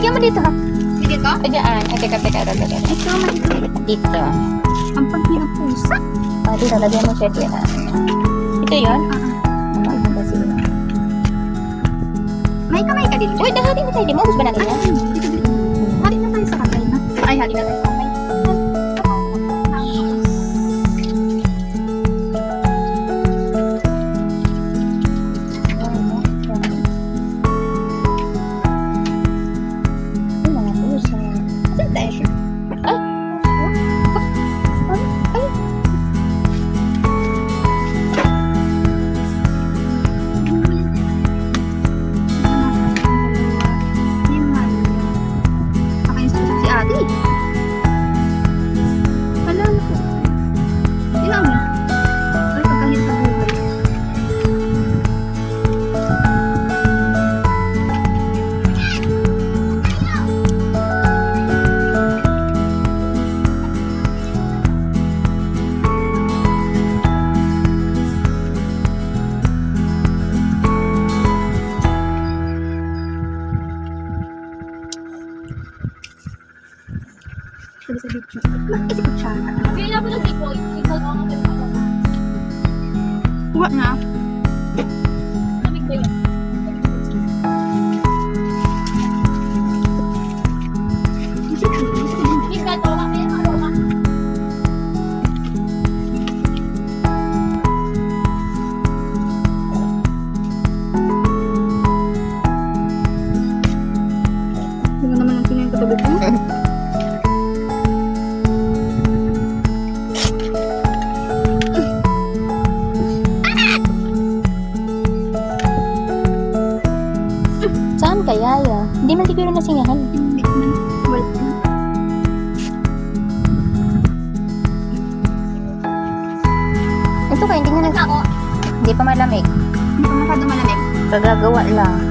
Bigyan mo dito ha. Dito? Ay, dyan. Ay, teka. Ito, malito. Dito. Ang pagpinupusa. Dito, lagyan mo siya dyan. Ito yun? Ano ba sila? May kamay ka din. Uy, hati na tayo. Di mo, gusto ba natin yan? Hali na tayo sa kamay na. Ay, hali na tayo sa kamay. What na? Hindi naman ang pinay katabi ko. Saan kaya ya? Hindi man siguro nasingahan. Hindi man. Wala. Ito kaya, hindi nga ako. Hindi pa malamig. Hindi pa masyado malamig. Kagagawa lang.